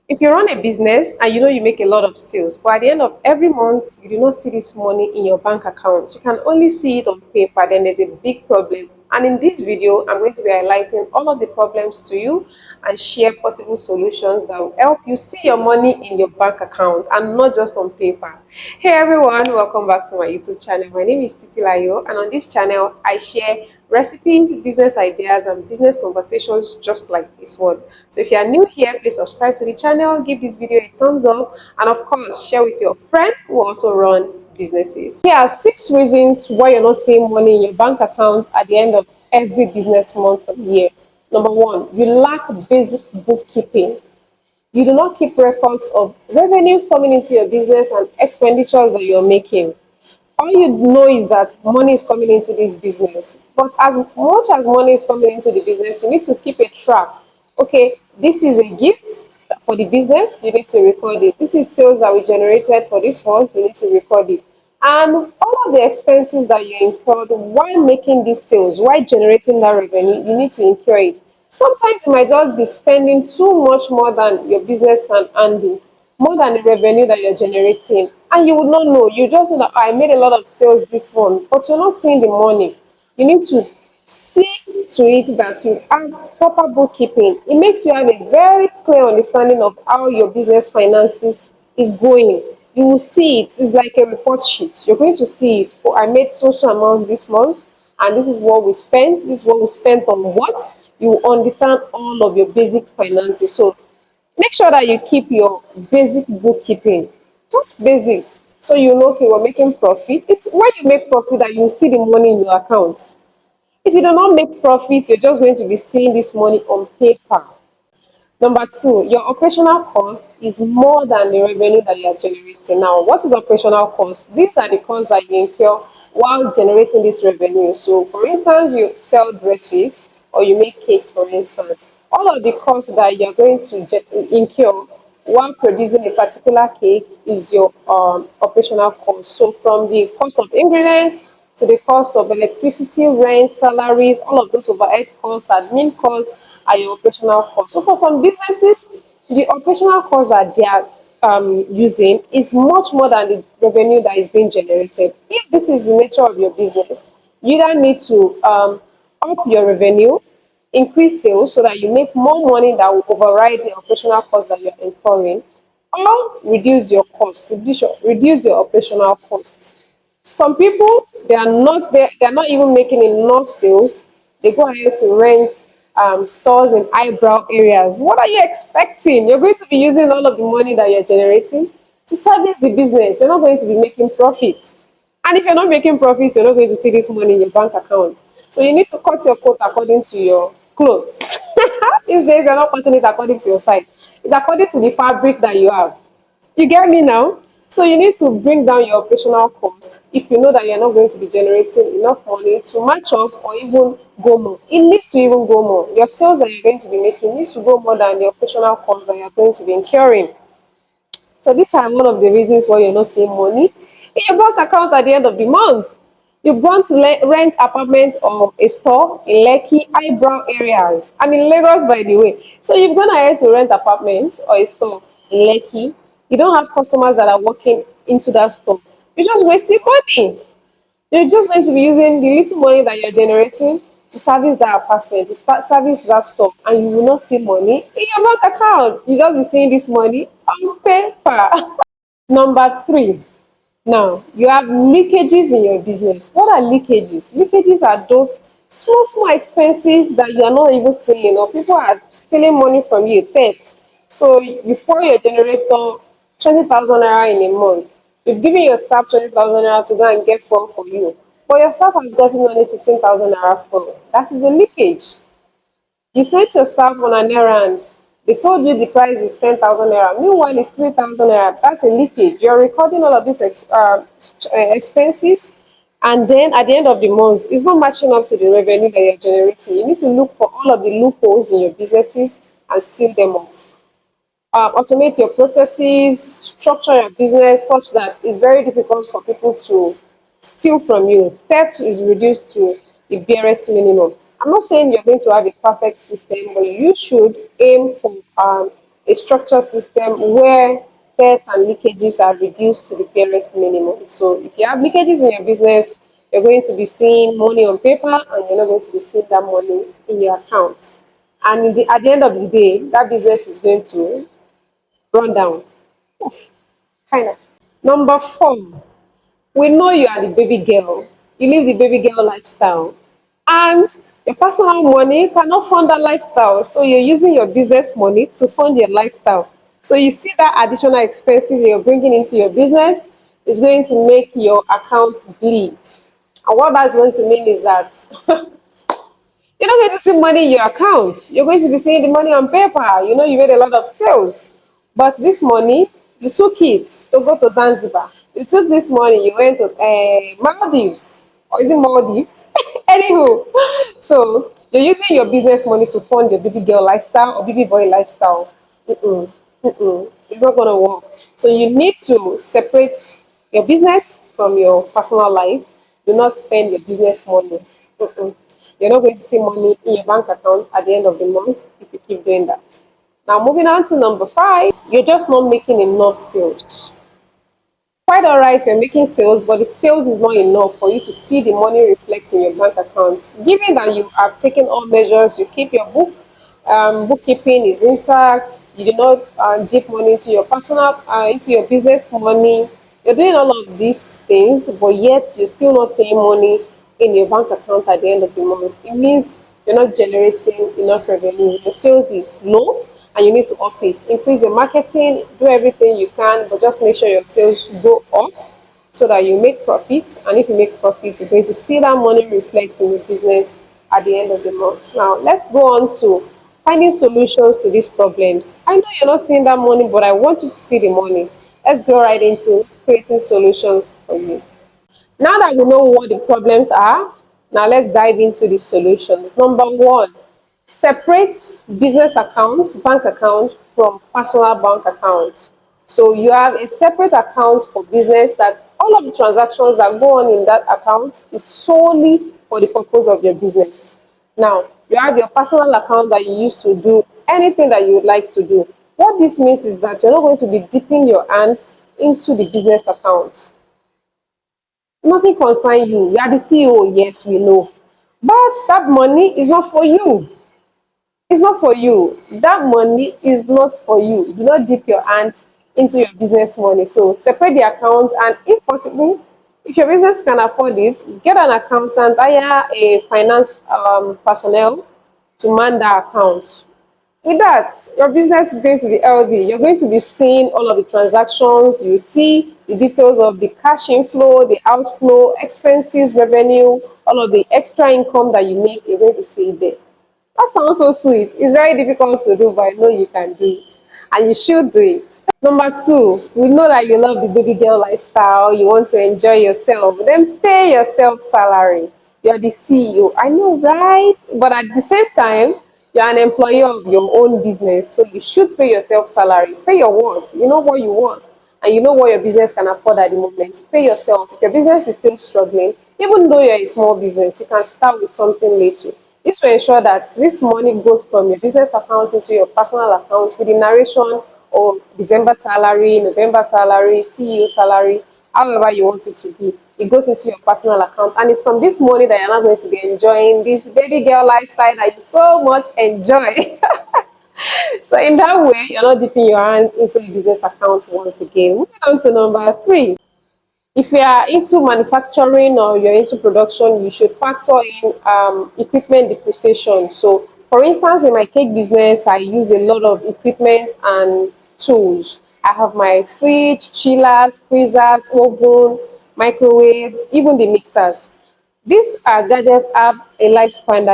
If you run a business and you know you make a lot of sales, but at the end of every month you do not see this money in your bank account, you can only see it on paper, then there's a big problem. And in this video, I'm going to be highlighting all of the problems to you and share possible solutions that will help you see your money in your bank account and not just on paper. Hey everyone, welcome back to my YouTube channel. My name is Titi Layo, and on this channel I share recipes, business ideas, and business conversations just like this one. So if you are new here, please subscribe to the channel, give this video a thumbs up, and of course, share with your friends who also run businesses. Here are 6 reasons why you're not seeing money in your bank account at the end of every business month of the year. Number one, you lack basic bookkeeping. You do not keep records of revenues coming into your business and expenditures that you're making. All you know is that money is coming into this business. But as much as money is coming into the business, you need to keep a track. Okay, this is a gift for the business, you need to record it. This is sales that we generated for this month, you need to record it. And all of the expenses that you incurred while making these sales, while generating that revenue, you need to incur it. Sometimes you might just be spending too much more than your business can handle, more than the revenue that you're generating, and you would not know. You just know that, "Oh, I made a lot of sales this month," but you're not seeing the money. You need to see to it that you have proper bookkeeping. It makes you have a very clear understanding of how your business finances is going. You will see it. It's like a report sheet. You're going to see it. Oh, I made so amount this month, and this is what we spent. This is what we spent on what. You will understand all of your basic finances. So make sure that you keep your basic bookkeeping, just basics, so you know, okay, we're making profit. It's when you make profit that you see the money in your account. If you do not make profit, you're just going to be seeing this money on paper. Number two, your operational cost is more than the revenue that you are generating. Now, what is operational cost? These are the costs that you incur while generating this revenue. So, for instance, you sell dresses or you make cakes, for instance. All of the costs that you're going to incur while producing a particular cake is your operational cost. So, from the cost of ingredients to the cost of electricity, rent, salaries, all of those overhead costs, admin costs are your operational costs. So for some businesses, the operational costs that they are using is much more than the revenue that is being generated. If this is the nature of your business, you either need to up your revenue, increase sales so that you make more money that will override the operational costs that you're incurring, or reduce your costs, reduce your operational costs. Some people, they are not there, they are not even making enough sales. They go ahead to rent stores in eyebrow areas. What are you expecting? You're going to be using all of the money that you're generating to service the business. You're not going to be making profit. And if you're not making profit, you're not going to see this money in your bank account. So you need to cut your coat according to your clothes. These days, you're not cutting it according to your size. It's according to the fabric that you have. You get me now? So you need to bring down your operational cost if you know that you're not going to be generating enough money to match up or even go more. It needs to even go more. Your sales that you're going to be making needs to go more than the operational cost that you're going to be incurring. So these are one of the reasons why you're not seeing money in your bank account at the end of the month. You've gone to rent apartments or a store in Lekki, eyebrow areas. I'm in Lagos, by the way. So you've gone ahead to rent apartments or a store in Lekki. You don't have customers that are walking into that store. You're just wasting money. You're just going to be using the little money that you're generating to service that apartment, to start service that store, and you will not see money in your bank account. You just be seeing this money on paper. Number three, now you have leakages in your business. What are leakages? Leakages are those small expenses that you are not even seeing, or people are stealing money from you, theft. So before your generator 20,000 naira in a month, you've given your staff 20,000 naira to go and get fuel for you, but your staff has gotten only 15,000 naira fuel. That is a leakage. You sent your staff on an errand. They told you the price is 10,000 naira. Meanwhile, it's 3,000 naira. That's a leakage. You're recording all of these expenses, and then at the end of the month, it's not matching up to the revenue that you're generating. You need to look for all of the loopholes in your businesses and seal them off. Automate your processes, structure your business such that it's very difficult for people to steal from you. Theft is reduced to the barest minimum. I'm not saying you're going to have a perfect system, but you should aim for a structured system where thefts and leakages are reduced to the barest minimum. So if you have leakages in your business, you're going to be seeing money on paper and you're not going to be seeing that money in your account. And at the end of the day, that business is going to run down. Kind of. Number four, we know you are the baby girl. You live the baby girl lifestyle. And your personal money cannot fund that lifestyle. So you're using your business money to fund your lifestyle. So you see that additional expenses you're bringing into your business is going to make your account bleed. And what that's going to mean is that you're not going to see money in your account. You're going to be seeing the money on paper. You know, you made a lot of sales. But this money, you took it to go to Zanzibar. You took this money, you went to Maldives. Or is it Maldives? Anywho, so you're using your business money to fund your baby girl lifestyle or baby boy lifestyle. Mm-mm, mm-mm. It's not going to work. So you need to separate your business from your personal life. Do not spend your business money. Mm-mm. You're not going to see money in your bank account at the end of the month if you keep doing that. Now, moving on to number five, you're just not making enough sales. Quite all right, you're making sales, but the sales is not enough for you to see the money reflect in your bank account. Given that you have taken all measures, you keep your bookkeeping is intact, you do not dip money into your personal, into your business money. You're doing all of these things, but yet you're still not seeing money in your bank account at the end of the month. It means you're not generating enough revenue. Your sales is low and you need to up it. Increase your marketing, do everything you can, but just make sure your sales go up so that you make profits. And if you make profits, you're going to see that money reflect in your business at the end of the month. Now, let's go on to finding solutions to these problems. I know you're not seeing that money, but I want you to see the money. Let's go right into creating solutions for you. Now that we know what the problems are, now let's dive into the solutions. Number one, separate business accounts, bank accounts from personal bank accounts. So you have a separate account for business that all of the transactions that go on in that account is solely for the purpose of your business. Now, you have your personal account that you use to do anything that you would like to do. What this means is that you're not going to be dipping your hands into the business account. Nothing concern you. You are the CEO, yes, we know. But that money is not for you. It's not for you. That money is not for you. Do not dip your hands into your business money. So separate the account and if possible, if your business can afford it, get an accountant, hire a finance personnel to man that account. With that, your business is going to be healthy. You're going to be seeing all of the transactions. You see the details of the cash inflow, the outflow, expenses, revenue, all of the extra income that you make. You're going to see it there. That sounds so sweet. It's very difficult to do, but I know you can do it. And you should do it. Number two, we know that you love the baby girl lifestyle. You want to enjoy yourself. Then pay yourself salary. You're the CEO. I know, right? But at the same time, you're an employee of your own business. So you should pay yourself salary. Pay your wants. You know what you want. And you know what your business can afford at the moment. Pay yourself. If your business is still struggling, even though you're a small business, you can start with something little. This will ensure that this money goes from your business account into your personal account with the narration of December salary, November salary, CEO salary, however you want it to be. It goes into your personal account. And it's from this money that you're not going to be enjoying this baby girl lifestyle that you so much enjoy. So in that way, you're not dipping your hand into the business account once again. Moving on to number three. If you are into manufacturing or you're into production, you should factor in equipment depreciation. So, for instance, in my cake business, I use a lot of equipment and tools. I have my fridge, chillers, freezers, oven, microwave, even the mixers. These gadgets have a lifespan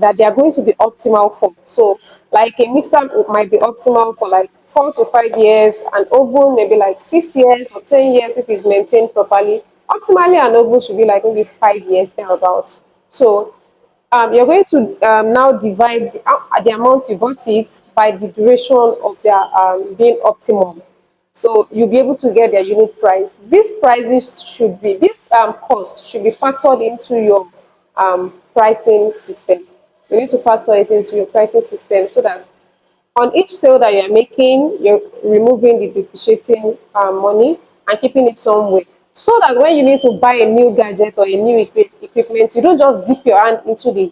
that they are going to be optimal for. So, like a mixer might be optimal for like 4 to 5 years, an oven maybe like 6 years or 10 years if it's maintained properly. Optimally, an oven should be like maybe 5 years thereabouts. So, you're going to now divide the amount you bought it by the duration of their being optimum. So you'll be able to get their unit price. These prices should be, this cost should be factored into your pricing system. You need to factor it into your pricing system so that On each sale that you're making, you're removing the depreciating money and keeping it somewhere. So that when you need to buy a new gadget or a new equipment, you don't just dip your hand into the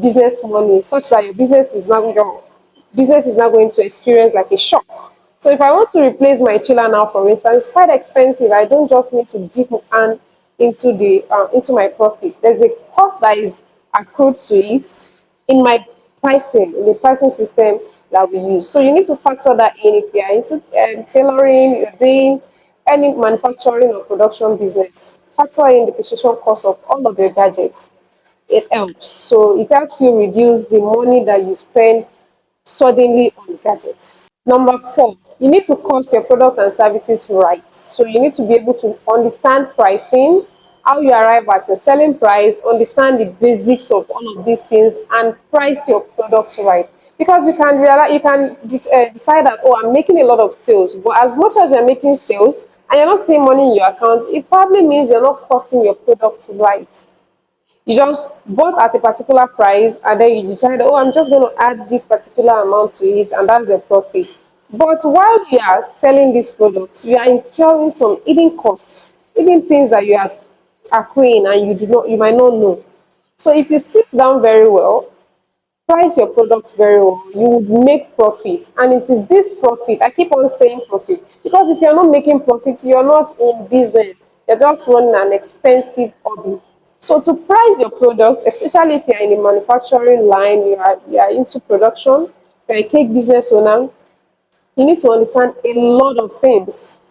business money, such that your business is not going to experience like a shock. So if I want to replace my chiller now, for instance, it's quite expensive. I don't just need to dip my hand into my profit. There's a cost that is accrued to it in my pricing, in the pricing system that we use. So you need to factor that in if you are into tailoring, you're doing any manufacturing or production business. Factor in the precision cost of all of your gadgets. It helps. So it helps you reduce the money that you spend suddenly on gadgets. Number four, you need to cost your product and services right. So you need to be able to understand pricing, how you arrive at your selling price, understand the basics of all of these things, and price your product right. Because you can realize, decide that, oh, I'm making a lot of sales, but as much as you're making sales and you're not seeing money in your account, it probably means you're not costing your product right. You just bought at a particular price and then you decide, oh, I'm just going to add this particular amount to it, and that's your profit. But while you are selling this product, you are incurring some hidden costs, hidden things that you are accruing and you might not know. So if you sit down very well, price your products very well, you would make profit. And it is this profit, I keep on saying profit, because if you're not making profit, you're not in business. You're just running an expensive hobby. So to price your product, especially if you're in the manufacturing line, you are into production, you're a cake business owner, you need to understand a lot of things.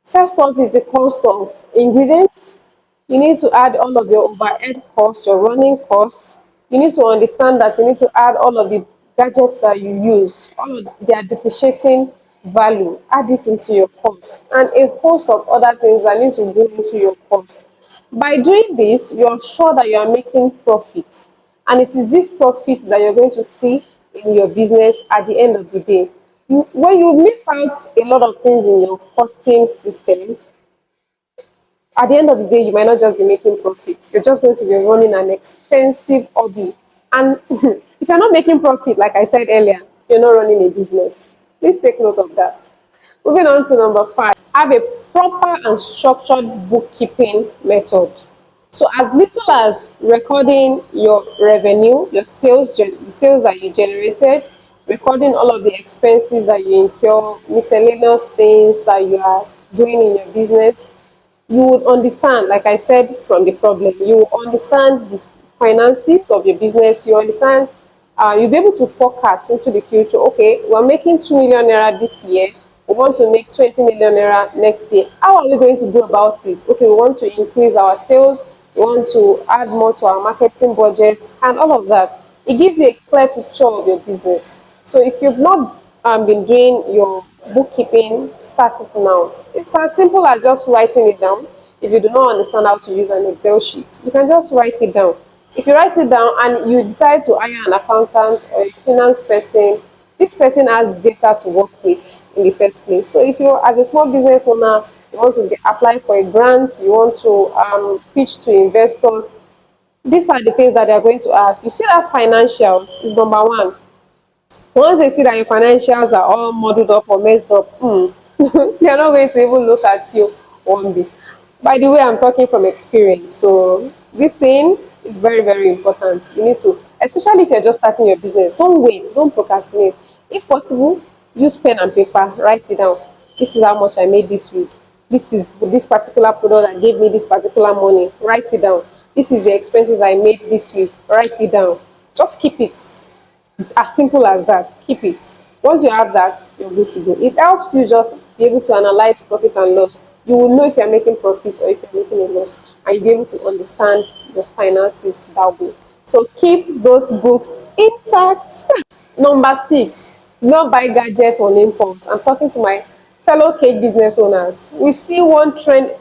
First off is the cost of ingredients. You need to add all of your overhead costs, your running costs. You need to understand that you need to add all of the gadgets that you use, all of their depreciating value, add it into your cost, and a host of other things that need to go into your cost. By doing this, you're sure that you are making profit, and it is this profit that you're going to see in your business at the end of the day. When you miss out a lot of things in your costing system, at the end of the day, you might not just be making profits. You're just going to be running an expensive hobby. And if you're not making profit, like I said earlier, you're not running a business. Please take note of that. Moving on to number five, have a proper and structured bookkeeping method. So as little as recording your revenue, your sales, the sales that you generated, recording all of the expenses that you incur, miscellaneous things that you are doing in your business, you would understand, like I said, from the problem, you will understand the finances of your business, you understand, you'll be able to forecast into the future. Okay, we're making 2 million naira this year, we want to make 20 million naira next year. How are we going to go about it? Okay, we want to increase our sales, we want to add more to our marketing budget, and all of that. It gives you a clear picture of your business. So if you've not been doing your bookkeeping, start it now. It's as simple as just writing it down. If you do not understand how to use an Excel sheet, you can just write it down. If you write it down and you decide to hire an accountant or a finance person, this person has data to work with in the first place. So if you, as a small business owner, you want to apply for a grant, you want to pitch to investors, these are the things that they are going to ask. You see that financials is number one. Once they see that your financials are all muddled up or messed up, they're not going to even look at you one bit. By the way, I'm talking from experience. So this thing is very, very important. You need to, especially if you're just starting your business, don't wait, don't procrastinate. If possible, use pen and paper, write it down. This is how much I made this week. This is this particular product that gave me this particular money. Write it down. This is the expenses I made this week. Write it down. Just keep it as simple as that. Keep it. Once you have that, you're good to go. It helps you just be able to analyze profit and loss. You will know if you're making profit or if you're making a loss, and you'll be able to understand your finances that way. So keep those books intact. Number six, not buy gadgets on impulse. I'm talking to my fellow cake business owners. We see one trend,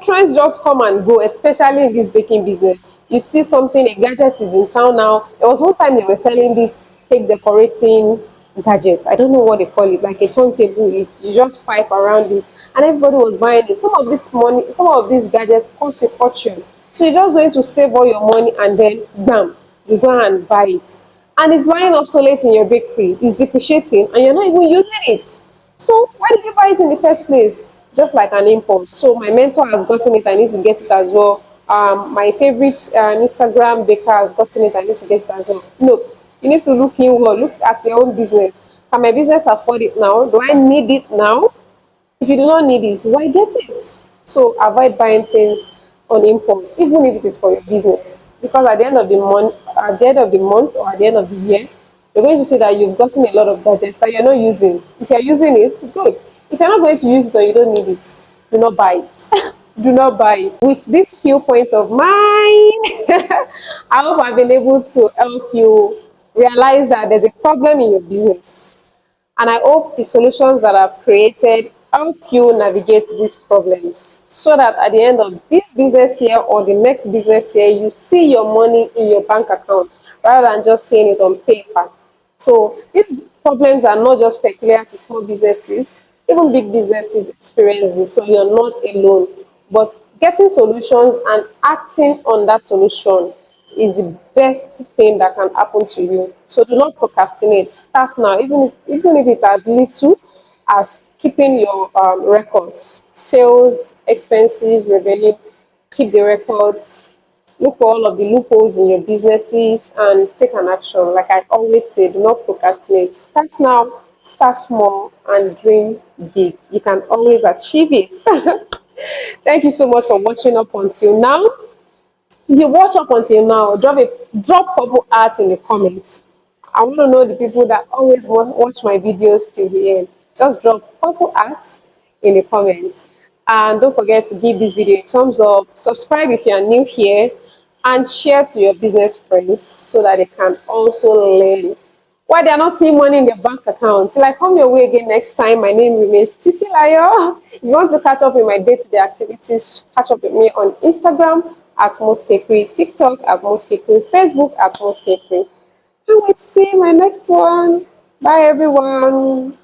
trends just come and go, especially in this baking business. You see something, a gadget is in town now. There was one time they were selling this cake decorating gadget. I don't know what they call it, like a turntable. You just pipe around it, and everybody was buying it. Some of these gadgets cost a fortune. So you're just going to save all your money and then, bam, you go and buy it. and it's lying obsolete in your bakery, it's depreciating, and you're not even using it. So why did you buy it in the first place? Just like an impulse. So my mentor has gotten it, I need to get it as well. My favorite Instagram baker has gotten it, I need to get it as well. No, you need to look inward, look at your own business. Can my business afford it now? Do I need it now? If you do not need it, why get it? So avoid buying things on impulse, even if it is for your business. Because at the end of the month, or at the end of the year, you're going to see that you've gotten a lot of gadgets that you're not using. If you're using it, good. If you're not going to use it or you don't need it, do not buy it. Do not buy it. With these few points of mine, I hope I've been able to help you realize that there's a problem in your business, and I hope the solutions that I've created help you navigate these problems so that at the end of this business year or the next business year, you see your money in your bank account rather than just seeing it on paper. So these problems are not just peculiar to small businesses, even big businesses experience this, so you're not alone. But getting solutions and acting on that solution is the best thing that can happen to you. So do not procrastinate. Start now, even if it as little as keeping your records, sales, expenses, revenue. Keep the records. Look for all of the loopholes in your businesses and take an action. Like I always say, do not procrastinate. Start now, start small, and dream big. You can always achieve it. Thank you so much for watching up until now. If you watch up until now, drop purple heart in the comments. I want to know the people that always watch my videos till the end. Just drop purple heart in the comments. And don't forget to give this video a thumbs up, subscribe if you are new here, and share to your business friends so that they can also learn why they are not seeing money in their bank account. Till I come your way again next time, my name remains Titi Layo. If you want to catch up with my day-to-day activities, catch up with me on Instagram at Moskekri, TikTok at Moskekri, Facebook at Moskekri. Can't wait to see my next one. Bye, everyone.